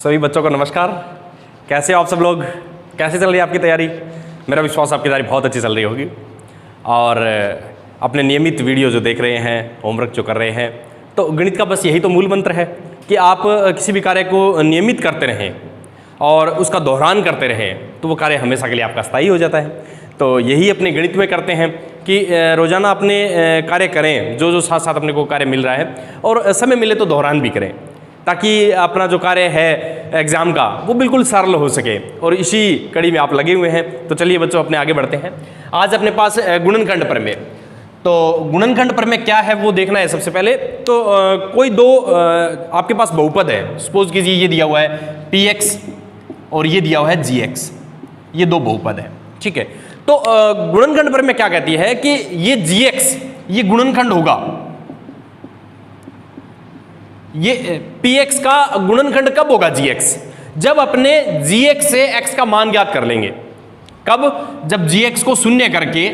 सभी बच्चों को नमस्कार। कैसे हो आप सब लोग? कैसे चल रही है आपकी तैयारी? मेरा विश्वास आपकी तैयारी बहुत अच्छी चल रही होगी और अपने नियमित वीडियो जो देख रहे हैं, होमवर्क जो कर रहे हैं, तो गणित का बस यही तो मूल मंत्र है कि आप किसी भी कार्य को नियमित करते रहें और उसका दोहरान करते रहें तो वो कार्य हमेशा के लिए आपका स्थायी हो जाता है। तो यही अपने गणित में करते हैं कि रोज़ाना अपने कार्य करें, जो साथ साथ अपने को कार्य मिल रहा है, और समय मिले तो दोहरान भी करें ताकि अपना जो कार्य है एग्ज़ाम का वो बिल्कुल सरल हो सके। और इसी कड़ी में आप लगे हुए हैं। तो चलिए बच्चों अपने आगे बढ़ते हैं। आज अपने पास गुणनखंड प्रमेय। तो गुणनखंड प्रमेय क्या है वो देखना है सबसे पहले। तो कोई दो आपके पास बहुपद है, सपोज कीजिए ये दिया हुआ है px और ये दिया हुआ है gx, ये दो बहुपद है, ठीक है। तो गुणनखंड प्रमेय क्या कहती है कि ये gx ये गुणनखंड होगा, ये px का गुणनखंड कब होगा gx? जब अपने gx से x का मान ज्ञात कर लेंगे। कब? जब gx को शून्य करके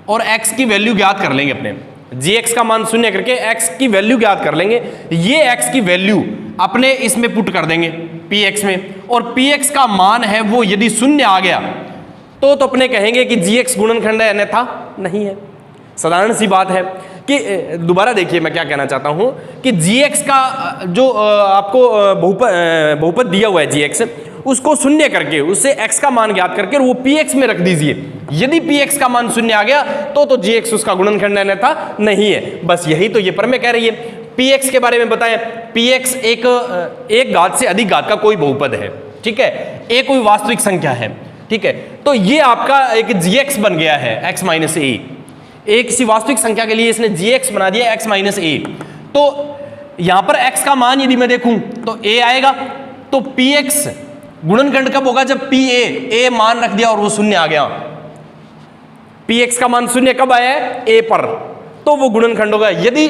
और x की वैल्यू ज्ञात कर लेंगे। अपने gx का मान शून्य करके x की वैल्यू ज्ञात कर लेंगे। ये x की वैल्यू अपने इसमें पुट कर देंगे px में, और px का मान है वो यदि शून्य आ गया तो अपने कहेंगे कि gx गुणनखंड है, अन्यथा नहीं है। साधारण सी बात है कि दोबारा देखिए मैं क्या कहना चाहता हूं कि gx का जो आपको बहुपद दिया हुआ है gx, उसको शून्य करके उससे x का मान ज्ञात करके वो px में रख दीजिए। यदि px का मान शून्य आ गया तो gx उसका गुणनखंड है, अन्यथा नहीं है। बस यही तो ये प्रमेय कह रही है। px के बारे में बताएं। px एक घात से अधिक घात का कोई बहुपद है, ठीक है, एक कोई वास्तविक संख्या है, ठीक है। तो ये आपका एक gx बन गया है x माइनस ए। एक किसी वास्तविक संख्या के लिए इसने gx बना दिया x माइनस ए। तो यहां पर x का मान यदि मैं देखूं तो a आएगा। तो px गुणनखंड कब होगा? जब a मान रख दिया और वो शून्य आ गया। px का मान शून्य कब आया है? a पर, तो वो गुणनखंड होगा। यदि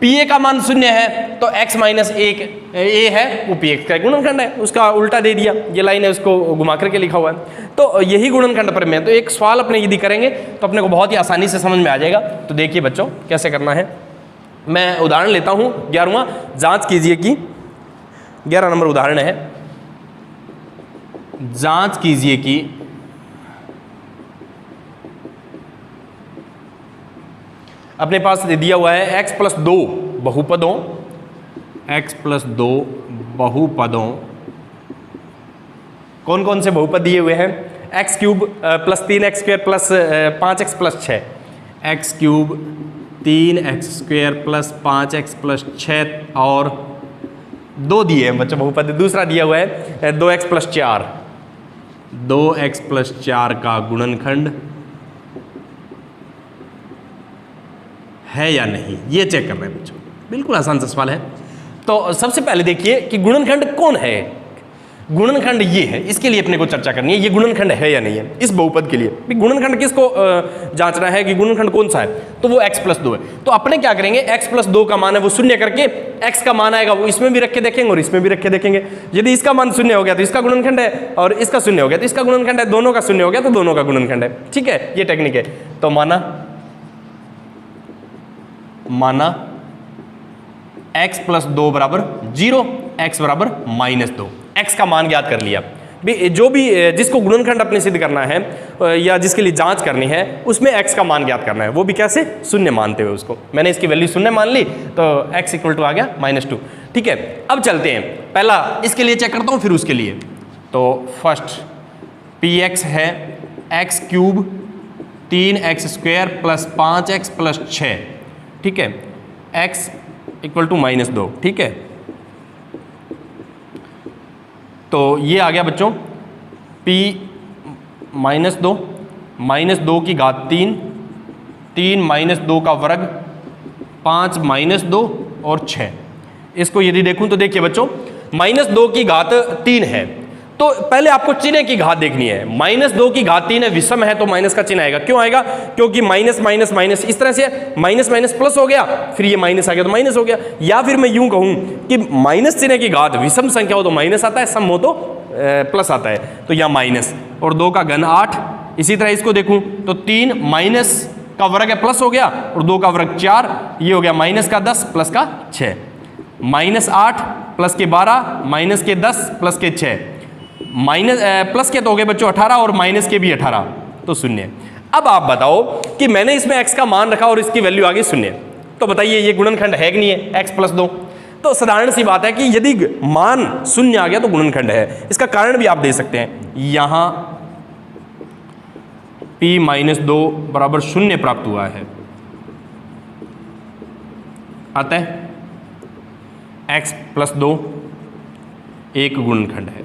pa का मान शून्य है तो x माइनस ए है, वो px का गुणनखंड है। उसका उल्टा दे दिया, ये लाइन है उसको घुमा करके लिखा हुआ है। तो यही गुणनखंड प्रमेय है। तो एक सवाल अपने यदि करेंगे तो अपने को बहुत ही आसानी से समझ में आ जाएगा। तो देखिए बच्चों कैसे करना है। मैं उदाहरण लेता हूं 11वां, जांच कीजिए कि 11 नंबर उदाहरण है। जांच कीजिए कि अपने पास दिया हुआ है x प्लस 2 बहुपदों, x प्लस 2 बहुपदों, कौन कौन से बहुपद दिए हुए हैं? x cube plus 3x square plus 5x plus 6, x cube 3x square plus 5x plus 6, और दो दिए हैं बच्चों बहुपद। दूसरा दिया हुआ है 2x प्लस 4, 2x प्लस 4 का गुणनखंड है या नहीं, ये चेक कर रहे हैं बच्चों। बिल्कुल आसान सा सवाल है। तो सबसे पहले देखिए कि गुणनखंड कौन है। गुणनखंड ये है, इसके लिए अपने को चर्चा करनी है ये गुणनखंड है या नहीं है। इस बहुपद के लिए गुणनखंड किसको जांचना है कि गुणनखंड कौन सा है, तो वो x प्लस 2 है। तो अपने क्या करेंगे, x प्लस 2 का मान है वो शून्य करके x का मान आएगा वो इसमें भी रख के देखेंगे और इसमें भी रख के देखेंगे। यदि इसका मान शून्य हो गया तो इसका गुणनखंड है, और इसका शून्य हो गया तो इसका गुणनखंड है, दोनों का शून्य हो गया तो दोनों का गुणनखंड है, ठीक है। ये टेक्निक है। तो माना x प्लस 2 बराबर 0, x बराबर माइनस 2, x का मान ज्ञात कर लिया। जो भी जिसको गुणनखंड अपने सिद्ध करना है या जिसके लिए जांच करनी है उसमें x का मान ज्ञात करना है, वो भी कैसे? शून्य मानते हुए उसको। मैंने इसकी वैल्यू शून्य मान ली तो x इक्वल टू आ गया -2, ठीक है। अब चलते हैं, पहला इसके लिए चेक करता हूँ फिर उसके लिए। तो फर्स्ट px है x cube 3x square plus 5x plus 6, ठीक है, x इक्वल टू -2, ठीक है। तो ये आ गया बच्चों p -2 की घात 3, 3 -2 का वर्ग, 5 -2 और 6। इसको यदि देखूं तो देखिए बच्चों -2 की घात 3 है, तो पहले आपको चिन्ह की घात देखनी है। -2 की घात 3 है, विषम है तो माइनस का चिन्ह आएगा। क्यों आएगा? क्योंकि माइनस माइनस माइनस इस तरह से माइनस माइनस प्लस हो गया, फिर ये माइनस आ गया तो माइनस हो गया। या फिर मैं यूं कहूं कि माइनस चिन्ह की घात विषम संख्या हो तो माइनस आता है, सम हो तो प्लस आता है, तो यहाँ माइनस, और 2 का घन 8। इसी तरह इसको देखूं तो 3 माइनस का वर्ग है प्लस हो गया, और 2 का वर्ग 4, ये हो गया माइनस का 10 प्लस का 6, -8 प्लस के 12 माइनस के 10 प्लस के 6 माइनस प्लस के तो हो गए बच्चों 18 और माइनस के भी 18 तो 0। अब आप बताओ कि मैंने इसमें x का मान रखा और इसकी वैल्यू आ गई 0, तो बताइए ये गुणनखंड है कि नहीं है? x + 2। तो साधारण सी बात है कि यदि मान 0 आ गया तो गुणनखंड है। इसका कारण भी आप दे सकते हैं, यहां p - 2 बराबर 0 प्राप्त हुआ है, अतः x + 2 एक गुणनखंड है।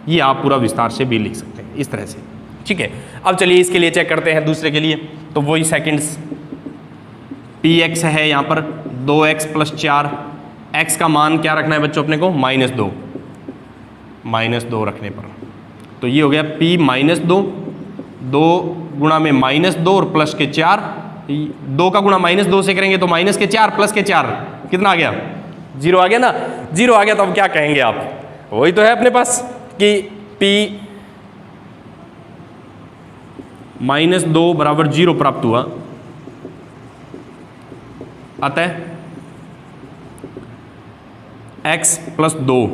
ये आप पूरा विस्तार से भी लिख सकते हैं इस तरह से, ठीक है। अब चलिए इसके लिए चेक करते हैं दूसरे के लिए, तो वही सेकंड्स px है यहाँ पर 2x + 4, x का मान क्या रखना है बच्चों अपने को? -2 रखने पर तो ये हो गया p - 2, 2 गुणा में -2 और प्लस के 4, 2 का गुणा -2 से करेंगे तो माइनस के 4 प्लस के 4 कितना आ गया? 0 आ गया ना। 0 आ गया तो अब क्या कहेंगे आप? वही तो है अपने पास कि p - 2 बराबर 0 प्राप्त हुआ, अतः x + 2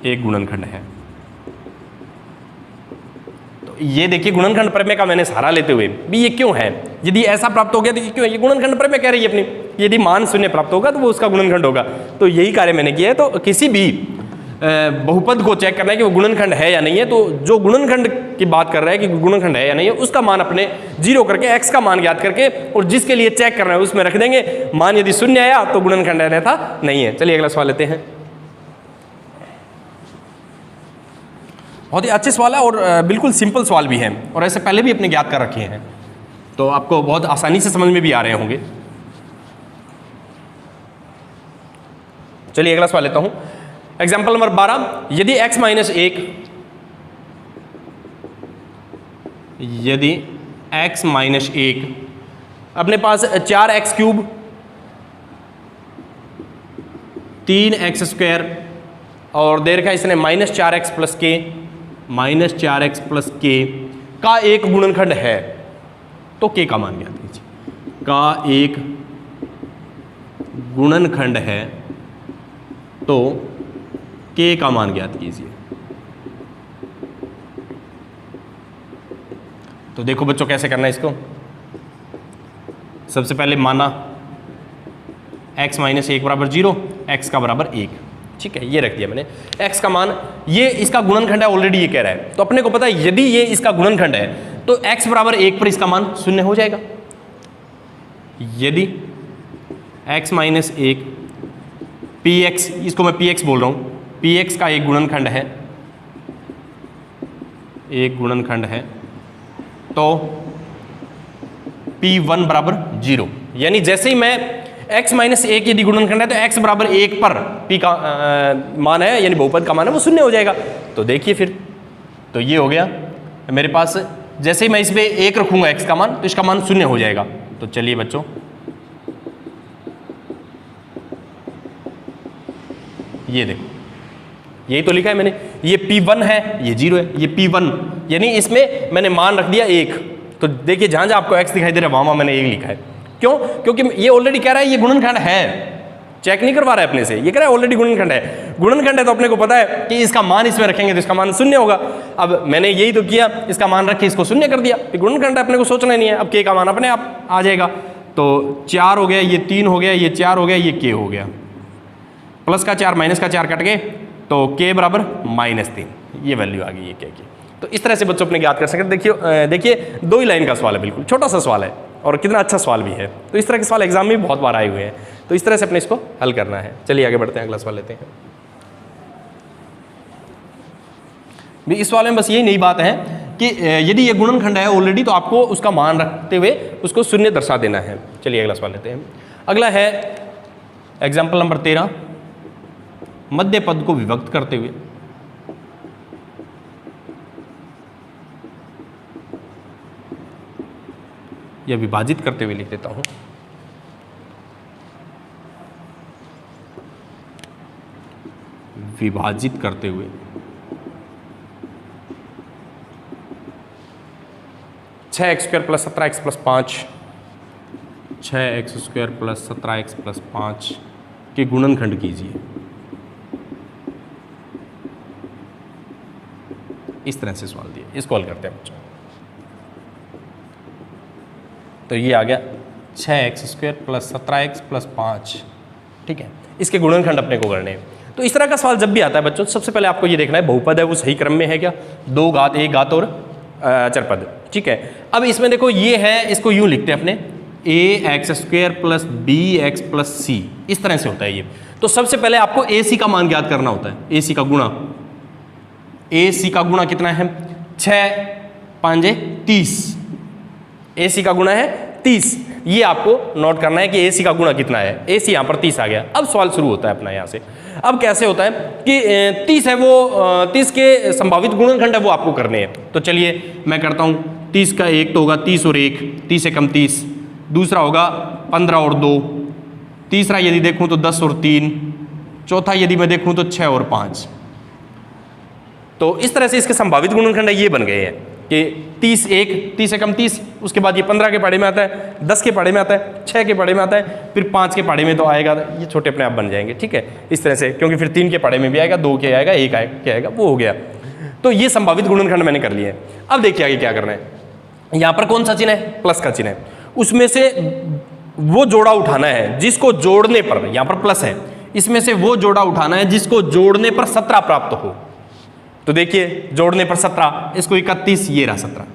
एक गुणनखंड है। तो ये देखिए गुणनखंड प्रमेय का मैंने सहारा लेते हुए भी ये क्यों है, यदि ऐसा प्राप्त हो गया तो ये क्यों है? ये गुणनखंड प्रमेय कह रही है अपनी, यदि मान 0 प्राप्त होगा तो वो उसका गुणनखंड होगा। तो यही कार्य मैंने किया है। तो किसी भी बहुपद को चेक करना है कि वो गुणनखंड है या नहीं है, तो जो गुणनखंड की बात कर रहा है कि गुणनखंड है या नहीं है, उसका मान अपने 0 करके x का मान ज्ञात करके और जिसके लिए चेक करना है उसमें रख देंगे। मान यदि 0 आया तो गुणनखंड है, अन्यथा नहीं है। चलिए अगला सवाल लेते हैं। बहुत ही अच्छे सवाल है और बिल्कुल सिंपल सवाल भी है, और ऐसे पहले भी अपने ज्ञात कर रखे हैं, तो आपको बहुत आसानी से समझ में भी आ रहे होंगे। चलिए अगला सवाल लेता हूं। एग्जाम्पल नंबर 12, यदि x - 1 यदि x - 1 अपने पास 4x³ 3x² और दे रखा है इसने -4x + k -4x + k का एक गुणनखंड है, तो k का मान ज्ञात कीजिए। का एक गुणनखंड है तो k का मान ज्ञात कीजिए। तो देखो बच्चों कैसे करना है इसको। सबसे पहले माना x - 1 बराबर 0, x का बराबर 1, ठीक है, ये रख दिया मैंने। x का मान, ये इसका गुणनखंड है ऑलरेडी, ये कह रहा है, तो अपने को पता है यदि ये इसका गुणनखंड है तो x बराबर 1 पर इसका मान 0 हो जाएगा। यदि x - 1 px, इसको मैं px बोल रहा हूं, px का एक गुणनखंड है, एक गुणनखंड है, तो p1 बराबर 0, यानी जैसे ही मैं x - 1 यदि गुणनखंड है तो x बराबर 1 पर p का मान है, यानी बहुपद का मान है, वो 0 हो जाएगा। तो देखिए फिर, तो ये हो गया मेरे पास, जैसे ही मैं इस पे 1 रखूंगा x का मान तो इसका मान 0 हो जाएगा। तो चलिए बच्चों, ये देखो यही तो लिखा है मैंने, ये p1 है, ये 0 है, ये p1, यानी इसमें मैंने मान रख दिया 1। तो देखिए जहां जहां आपको x दिखाई दे रहा है वहां मैंने 1 लिखा है। क्यों? क्योंकि ये ऑलरेडी कह रहा है ये गुणनखंड है, चेक नहीं करवा रहा है अपने से, ये कह रहा है ऑलरेडी गुणनखंड है। गुणनखंड है तो अपने को पता है कि इसका मान इसमें रखेंगे तो इसका मान 0 होगा। अब मैंने यही तो किया, इसका मान रख के इसको 0 कर दिया, गुणनखंड है, अपने को सोचना नहीं है। अब k का मान अपने आप आ जाएगा, तो 4 हो गया, ये 3 हो गया, ये 4 हो गया, ये k हो गया, प्लस का 4 माइनस का 4 कट गए, तो k बराबर -3, ये वैल्यू आ गई है k की। तो इस तरह से बच्चों अपने याद कर सकते। देखिए 2 ही लाइन का सवाल है, बिल्कुल छोटा सा सवाल है और कितना अच्छा सवाल भी है। तो इस तरह के सवाल एग्जाम में बहुत बार आए हुए हैं, तो इस तरह से अपने इसको हल करना है। चलिए आगे बढ़ते हैं, अगला सवाल लेते हैं। इस सवाल में बस यही नई बात है कि यदि ये गुणनखंड है ऑलरेडी तो आपको उसका मान रखते हुए उसको 0 दर्शा देना है। चलिए अगला सवाल लेते हैं। अगला है एग्जाम्पल नंबर 13, मध्य पद को विभक्त करते हुए या विभाजित करते हुए लिख देता हूं। विभाजित करते हुए 6x² + 17x + 5, 6x² + 17x + 5 के गुणनखंड कीजिए। इस तरह से सवाल दिए, इसको हल करते हैं बच्चों। तो ये आ गया 6x² प्लस 17x प्लस 5, ठीक है। इसके गुणनखंड अपने को करने हैं। तो इस तरह का सवाल जब भी आता है बच्चों, सबसे पहले आपको ये देखना है बहुपद है वो सही क्रम में है क्या, 2 घात 1 घात और अचरपद, ठीक है। अब इसमें देखो ये है, इसको यूं लिखते हैं अपने ax² plus bx plus c, इस तरह से होता है ये। तो सबसे पहले आपको ac का मान ज्ञात करना होता है, ac का गुणा, ac का गुणा कितना है, 6 5 30, ac का गुणा है 30। ये आपको नोट करना है कि ac का गुणा कितना है, ac यहाँ पर 30 आ गया। अब सवाल शुरू होता है अपना यहाँ से। अब कैसे होता है कि 30 है वो 30 के संभावित गुणनखंड है वो आपको करने हैं। तो चलिए मैं करता हूँ, 30 का 1 तो होगा 30 और 1, 30 एकम 30, दूसरा होगा 15 और 2, तीसरा यदि देखूँ तो 10 और 3, चौथा यदि मैं देखूँ तो 6 और 5। तो इस तरह से इसके संभावित गुणनखंड ये बन गए हैं कि 30 1, 30 एकम 30, उसके बाद ये 15 के पाड़े में आता है, 10 के पाड़े में आता है, 6 के पाड़े में आता है, फिर 5 के पाड़े में तो आएगा, ये छोटे अपने आप बन जाएंगे, ठीक है। इस तरह से, क्योंकि फिर 3 के पाड़े में भी आएगा, 2 के आएगा, 1 के आएगा, वो हो गया। तो ये संभावित गुणनखंड मैंने कर लिए हैं। अब देखिए आगे क्या करना है। यहाँ पर कौन सा चिन्ह है, प्लस का चिन्ह है, उसमें से वो जोड़ा उठाना है जिसको जोड़ने पर, यहाँ पर प्लस है, इसमें से वो जोड़ा उठाना है जिसको जोड़ने पर 17 प्राप्त हो। तो देखिए जोड़ने पर 17, इसको 31, ये रहा 17,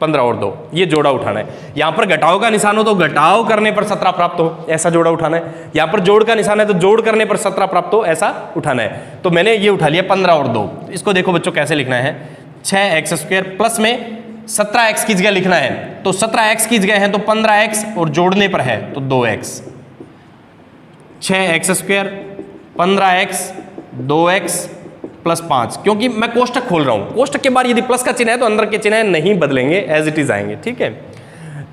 15 और 2, ये जोड़ा उठाना है। यहाँ पर घटाव का निशान हो तो घटाव करने पर 17 प्राप्त हो, ऐसा जोड़ा उठाना है। यहाँ पर जोड़ का निशान है तो जोड़ करने पर 17 प्राप्त हो, ऐसा उठाना है। तो मैंने ये उठा लिया 15 और 2। इसको देखो बच्चों कैसे लिखना है, 6x² प्लस में 17x की जगह लिखना है, तो 17x की जगह है तो 15x और जोड़ने पर है तो 2x, 6x² 15x 2x plus 5, क्योंकि मैं कोष्टक खोल रहा हूं, कोष्टक के बाद यदि प्लस का चिन्ह है तो अंदर के चिन्ह नहीं बदलेंगे, एज इट इज आएंगे, ठीक है।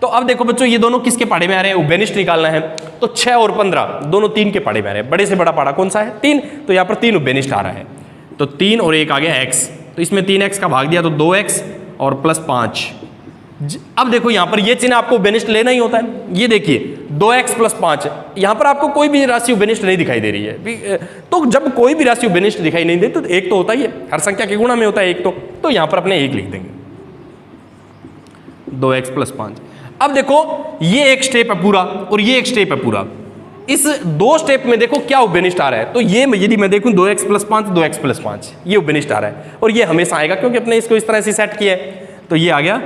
तो अब देखो बच्चों ये दोनों किसके पाड़े में आ रहे हैं, उभयनिष्ठ निकालना है। तो 6 और 15 दोनों 3 के पाड़े में आ रहे हैं। बड़े से बड़ा पाड़ा कौन सा है, 3, तो यहाँ पर 3 उभयनिष्ठ आ रहा है। तो 3 और 1 आ गया x, तो इसमें 3x का भाग दिया तो 2x और प्लस 5। अब देखो यहाँ पर ये चिन्ह आपको उभयनिष्ठ लेना ही होता है। ये देखिए 2x प्लस 5, यहाँ पर आपको कोई भी राशि उभयनिष्ठ नहीं दिखाई दे रही है। तो जब कोई भी राशि उभयनिष्ठ दिखाई नहीं देती तो एक तो होता ही है, हर संख्या के गुणा में होता है एक तो यहाँ पर अपने 1 लिख देंगे, 2x प्लस 5। अब देखो ये एक स्टेप है पूरा और ये एक स्टेप है पूरा। इस 2 स्टेप में देखो क्या उभयनिष्ठ आ रहा है। तो ये यदि मैं देखूं 2x प्लस 5, 2x प्लस 5, ये उभयनिष्ठ आ रहा है और ये हमेशा आएगा क्योंकि अपने इसको इस तरह से सेट किया है। तो ये आ गया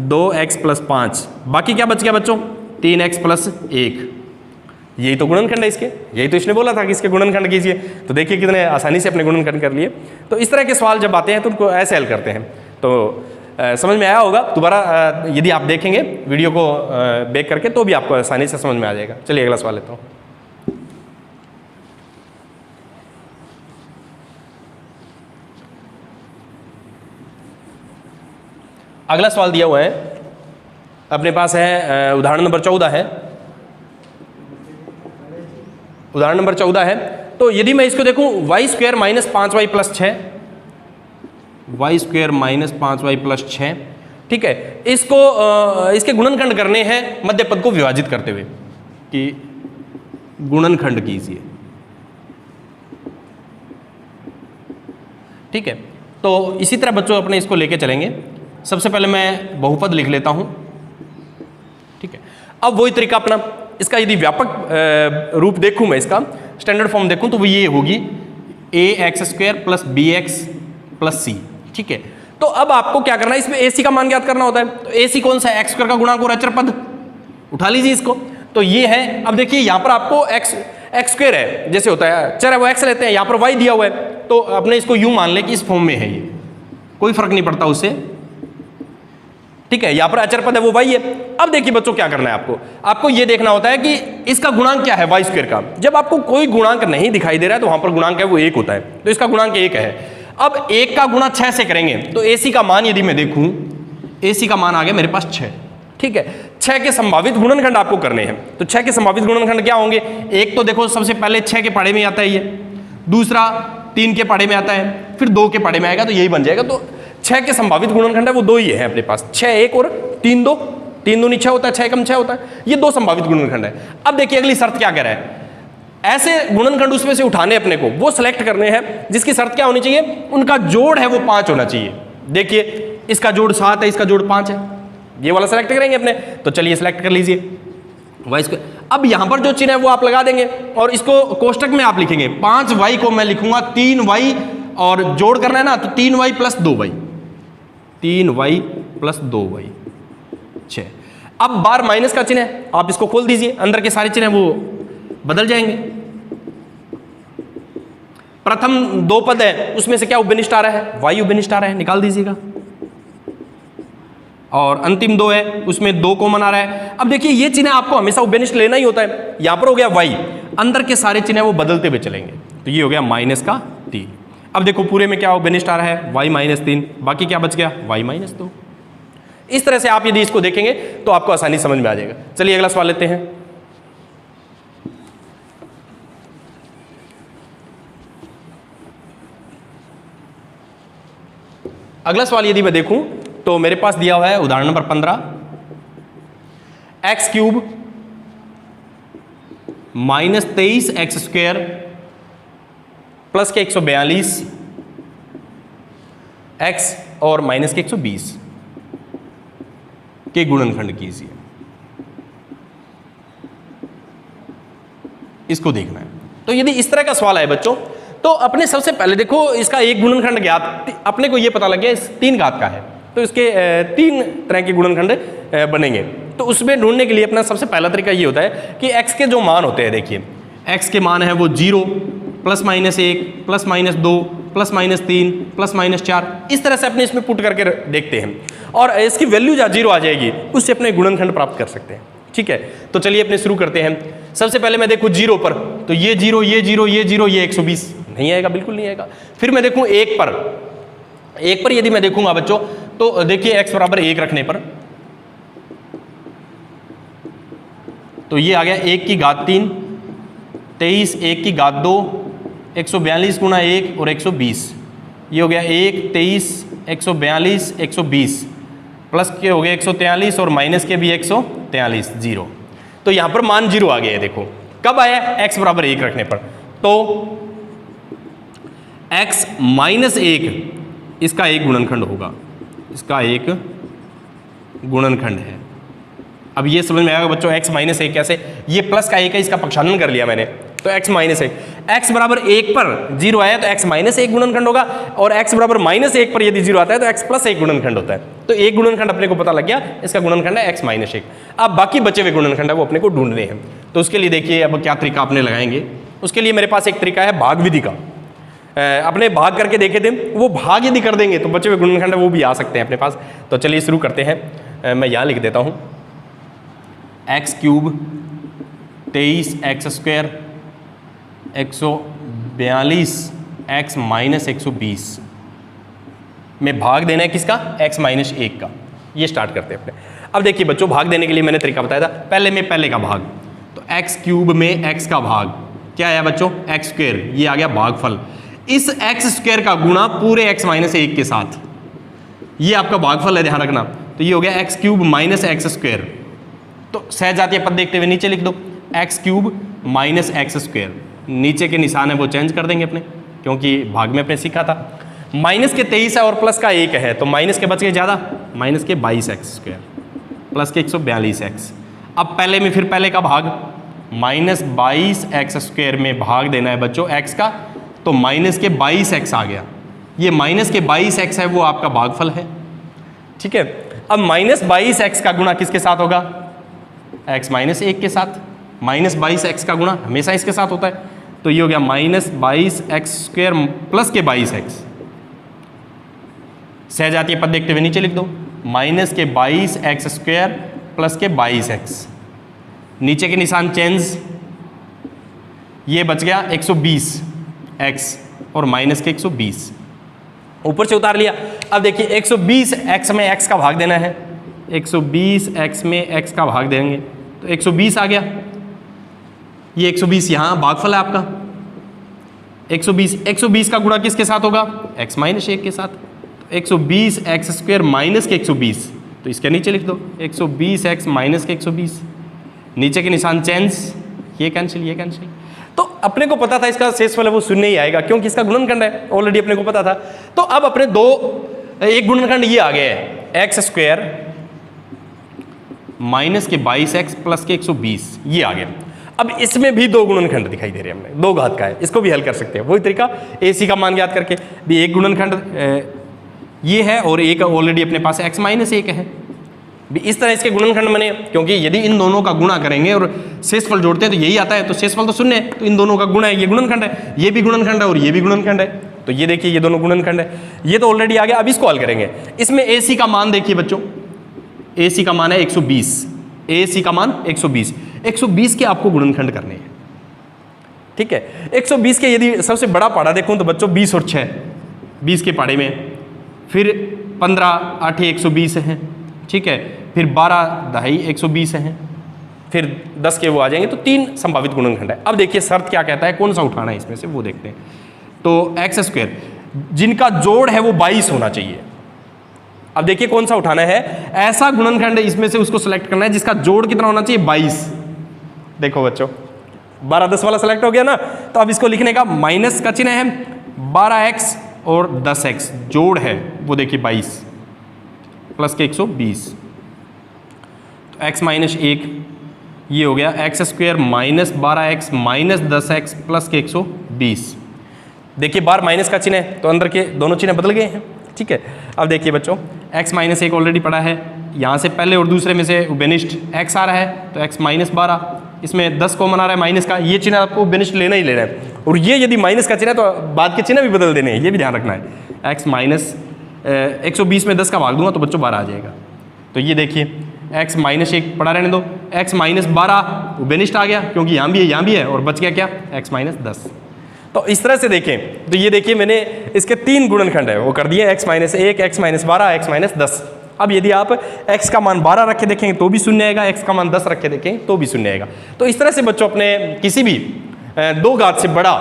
2x प्लस 5, बाकी क्या बच गया बच्चों, 3x प्लस 1। यही तो गुणनखंड है इसके, यही तो इसने बोला था कि इसके गुणनखंड कीजिए। तो देखिए कितने आसानी से अपने गुणनखंड कर लिए। तो इस तरह के सवाल जब आते हैं तो उनको ऐसे हल करते हैं। तो समझ में आया होगा। दोबारा यदि आप देखेंगे वीडियो को बैक करके तो भी आपको आसानी से समझ में आ जाएगा। चलिए अगला सवाल लेता हूँ। अगला सवाल दिया हुआ है अपने पास है, उदाहरण नंबर 14 है। उदाहरण नंबर 14 है। तो यदि मैं इसको देखूं y² minus 5y plus 6, y² minus 5y plus 6, ठीक है। इसको इसके गुणनखंड करने हैं मध्य पद को विभाजित करते हुए कि गुणनखंड कीजिए, ठीक है। तो इसी तरह बच्चों अपने इसको लेके चलेंगे। सबसे पहले मैं बहुपद लिख लेता हूं, ठीक है। अब वही तरीका अपना, इसका यदि व्यापक रूप देखूं, मैं इसका स्टैंडर्ड फॉर्म देखूं तो वो ये होगी ax² plus bx plus c, ठीक है। तो अब आपको क्या करना है, इसमें ac का मान ज्ञात करना होता है। तो ac कौन सा है, x² का गुणांक और अचर पद, उठा लीजिए इसको। तो ये है, अब देखिए यहां पर आपको x² है, जैसे होता है चर है वो x लेते हैं, यहां पर y दिया हुआ है तो अपने इसको यूं मान ले कि इस फॉर्म में है, ये कोई फर्क नहीं पड़ता उससे, ठीक है। यहां पर अचर पद है वो y है। अब देखिए बच्चों क्या करना है आपको ये देखना होता है कि इसका गुणांक क्या है y² का। जब आपको कोई गुणांक नहीं दिखाई दे रहा है तो वहां पर गुणांक है वो 1 होता है, तो इसका गुणांक 1 है। अब 1 का गुणा 6 से करेंगे तो ac का मान यदि मैं देखूं, ac का मान आ गया मेरे पास 6, ठीक है। 6 के संभावित गुणनखंड आपको करने हैं। तो 6 के संभावित गुणनखंड क्या होंगे, एक तो देखो सबसे पहले 6 के पाड़े में आता है ये, दूसरा 3 के पाड़े में आता है, फिर 2 के पाड़े में आएगा, तो यही बन जाएगा। तो 6 के संभावित गुणनखंड है वो 2 ही है अपने पास, 6 1 और 3 2, 3 दूनी 6 होता है, 6 कम 6 होता है, ये 2 संभावित गुणनखंड है। अब देखिए अगली शर्त क्या कह रहा है, ऐसे गुणनखंड उसमें से उठाने अपने को, वो सिलेक्ट करने हैं जिसकी शर्त क्या होनी चाहिए, उनका जोड़ है वो 5 होना चाहिए। देखिए इसका जोड़ 7 है, इसका जोड़ 5 है, ये वाला सेलेक्ट करेंगे अपने, तो चलिए सेलेक्ट कर लीजिए वाई स्क्वायर। अब यहां पर जो चिन्ह है वो आप लगा देंगे और इसको कोष्टक में आप लिखेंगे 5y को मैं लिखूंगा 3y और जोड़ करना है ना तो 3y plus 2y, 3y plus 2y 6। अब बार माइनस का चिन्ह है, आप इसको खोल दीजिए, अंदर के सारे चिन्ह वो बदल जाएंगे। प्रथम 2 पद है उसमें से क्या उभयनिष्ठ आ रहा है, y उभयनिष्ठ आ रहा है, निकाल दीजिएगा। और अंतिम 2 है उसमें 2 कॉमन आ रहा है। अब देखिए ये चिन्ह आपको हमेशा उभयनिष्ठ लेना ही होता है। यहां पर हो गया y, अंदर के सारे चिन्ह वो बदलते हुए चलेंगे, तो ये हो गया माइनस का 3। अब देखो पूरे में क्या उभयनिष्ठ आ रहा है, y माइनस 3, बाकी क्या बच गया, y माइनस 2। इस तरह से आप यदि इसको देखेंगे तो आपको आसानी समझ में आ जाएगा। चलिए अगला सवाल लेते हैं। अगला सवाल यदि मैं देखूं तो मेरे पास दिया हुआ है उदाहरण number 15, x cube minus 23 x square plus के 142 एक्स और माइनस के 120 के गुणनखंड कीजिए। इसको देखना है। तो यदि इस तरह का सवाल है बच्चों, तो अपने सबसे पहले देखो इसका एक गुणनखंड ज्ञात, अपने को यह पता लग गया इस 3 घात का है, तो इसके 3 तरह के गुणनखंड बनेंगे। तो उसमें ढूंढने के लिए अपना सबसे पहला तरीका ये होता है कि x के जो मान होते हैं, देखिए x के मान है वो 0 plus minus 1 plus minus 2 plus minus 3 plus minus 4, इस तरह से अपने इसमें पुट करके देखते हैं और इसकी वैल्यू जहाँ 0 आ जाएगी उससे अपने गुणनखंड प्राप्त कर सकते हैं। ठीक है, तो चलिए अपने शुरू करते हैं। सबसे पहले मैं देखूँ 0 पर, तो ये 0 ये 0 ये 0 ये 120 नहीं आएगा, बिल्कुल नहीं आएगा। फिर मैं देखूँ 1 पर यदि मैं देखूंगा बच्चों, तो देखिए x बराबर 1 रखने पर तो ये आ गया 1 की घात 3, 23 1 की घात 2, 142 गुणा 1 और 120, ये हो गया 1 23 142 120 प्लस के हो गए 143 और माइनस के भी 143 0। तो यहां पर मान 0 आ गया है। देखो कब आया, x बराबर 1 रखने पर। तो x माइनस 1 इसका एक गुणनखंड होगा, इसका एक गुणनखंड है। अब ये समझ में आएगा बच्चों x माइनस 1 कैसे, ये प्लस का 1 है, इसका पक्षांतरण कर लिया मैंने, तो x माइनस 1, x बराबर 1 पर 0 आया तो x माइनस 1 गुणनखंड होगा, और x बराबर माइनस 1 पर यदि 0 आता है तो x प्लस 1 गुणनखंड होता है। तो एक गुणनखंड अपने को पता लग गया, इसका गुणनखंड है x माइनस 1। अब बाकी बचे हुए गुणनखंड है वो अपने को ढूंढने हैं। तो उसके लिए देखिए अब क्या तरीका अपने लगाएंगे। उसके लिए मेरे पास एक तरीका है भाग विधि का। अपने भाग करके देखे थे, वो भाग यदि कर देंगे तो बचे हुए गुणनखंड वो भी आ सकते हैं अपने पास। तो चलिए शुरू करते हैं। मैं यहाँ लिख देता हूँ x cube 23 x square 142 x minus 120 में भाग देना है किसका, x माइनस 1 का। ये स्टार्ट करते हैं अपने। अब देखिए बच्चों भाग देने के लिए मैंने तरीका बताया था, पहले में पहले का भाग, तो एक्स क्यूब में x का भाग क्या आया बच्चों, एक्स स्क्वायर, ये आ गया भागफल। इस एक्स स्क्वायर का गुणा पूरे x माइनस 1 के साथ, ये आपका भागफल है, ध्यान रखना। तो ये हो गया x cube minus x square. तो सहजातीय पद देखते हुए नीचे लिख दो x cube minus x square, नीचे के निशान है वो चेंज कर देंगे अपने, क्योंकि भाग में अपने सीखा था। माइनस के 23 है और प्लस का 1 है, तो माइनस के बच गए ज़्यादा, माइनस के 22 एक्स स्क्वायर प्लस के 142 एक्स। अब पहले में फिर पहले का भाग, माइनस 22 एक्स स्क्वायर में भाग देना है बच्चों x का, तो माइनस के 22 एक्स आ गया। ये माइनस के 22 एक्स है वो आपका भागफल है। ठीक है, अब माइनस 22 एक्स का गुणा किसके साथ होगा, x माइनस 1 के साथ। माइनस 22 एक्स का गुणा हमेशा इसके साथ होता है, तो ये हो गया माइनस 22 एक्स स्क्वायर प्लस के 22 एक्स। सहजातीय पद देखते हुए नीचे लिख दो माइनस के 22 एक्स स्क्वायर प्लस के 22 एक्स, नीचे के निशान चेंज, ये बच गया 120 एक्स और माइनस के 120 ऊपर से उतार लिया। अब देखिए 120 एक्स में x का भाग देना है, 120 एक्स में x का भाग देंगे तो 120 आ गया। ये 120 यहाँ भागफल है आपका। 120 का गुणा किसके साथ होगा, x माइनस 1 के साथ। तो 120 एक्स स्क्वायर माइनस के 120, तो इसके नीचे लिख दो 120 एक्स माइनस के 120, नीचे के निशान चेंज, ये कैंसिल ये कैंसिल। तो अपने को पता था इसका शेषफल है वो शून्य ही आएगा, क्योंकि इसका गुणनखंड है, ऑलरेडी अपने को पता था। तो अब अपने दो एक गुणनखंड ये आ गया है एक्स स्क्वायर माइनस के 22x प्लस के 120, ये आ गया। अब इसमें भी दो गुणनखंड दिखाई दे रहे हैं हमें, दो घात का है, इसको भी हल कर सकते हैं वही तरीका, AC का मान ज्ञात करके भी। एक गुणनखंड ये है और एक ऑलरेडी अपने पास x माइनस 1 है भी। इस तरह इसके गुणनखंड बने, क्योंकि यदि इन दोनों का गुणा करेंगे और शेषफल जोड़ते हैं तो यही आता है, तो शेषफल तो शून्य है, तो इन दोनों का गुणा है, ये गुणनखंड है, ये भी गुणनखंड है और ये भी गुणनखंड है। तो ये देखिए ये दोनों गुणनखंड है, ये तो ऑलरेडी आ गया। अब इसको हल करेंगे। इसमें AC का मान देखिए बच्चों, AC का मान है 120, AC का मान 120, 120 के आपको गुणनखंड करने हैं, ठीक है। 120 के यदि सबसे बड़ा पाड़ा देखूं तो बच्चों 20 और 6, 20 के पाड़े में, फिर 15 8 120 हैं, ठीक है, फिर 12 दहाई 120 हैं, फिर 10 के वो आ जाएंगे, तो 3 संभावित गुणनखंड है। अब देखिए शर्त क्या कहता है, कौन सा उठाना है इसमें से वो देखते हैं। तो एक्स स्क्वायर जिनका जोड़ है वो 22 होना चाहिए। अब देखिए कौन सा उठाना है, ऐसा गुणनखंड है इसमें से उसको सिलेक्ट करना है जिसका जोड़ कितना होना चाहिए 22। देखो बच्चों 12 10 वाला सिलेक्ट हो गया ना, तो अब इसको लिखने का माइनस का चिन्ह है, 12x और 10x जोड़ है वो देखिए 22 प्लस के 120, तो x माइनस 1 ये हो गया x square minus 12x minus 10x plus के 120। देखिए बार माइनस का चिन्ह है तो अंदर के दोनों चिन्ह बदल गए हैं, ठीक है। अब देखिए बच्चों x माइनस 1 ऑलरेडी पड़ा है, यहाँ से पहले और दूसरे में से बेनिस्ट x आ रहा है, तो x माइनस 12, इसमें 10 कॉमन आ रहा है माइनस का, ये चिन्ह आपको बेनिस्ट लेना ही लेना है। और ये यदि माइनस का चिन्ह है तो बाद के चिन्ह भी बदल देने हैं, ये भी ध्यान रखना है। x माइनस 120 में 10 का भाग दूंगा तो बच्चों 12 आ जाएगा। तो ये देखिए x माइनस 1 पड़ा रहने दो, x माइनस 12 बेनिस्ट आ गया क्योंकि यहाँ भी है यहाँ भी है, और बच गया क्या x माइनस 10। तो इस तरह से देखें तो ये देखिए मैंने इसके 3 गुणनखंड है वो कर दिए, x minus 1, x minus 12, x minus 10। अब यदि आप x का मान 12 रख के देखेंगे तो भी शून्य आएगा, x का मान 10 रख के देखेंगे तो भी शून्य आएगा। तो इस तरह से बच्चों अपने किसी भी 2 घात से बड़ा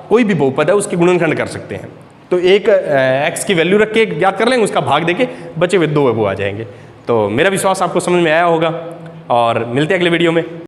कोई भी बहुपद है उसके गुणनखंड कर सकते हैं। तो एक x की वैल्यू रख के ज्ञात कर लेंगे, उसका भाग देके बचे हुए 2 वो आ जाएंगे। तो मेरा विश्वास आपको समझ में आया होगा और मिलते हैं अगले वीडियो में।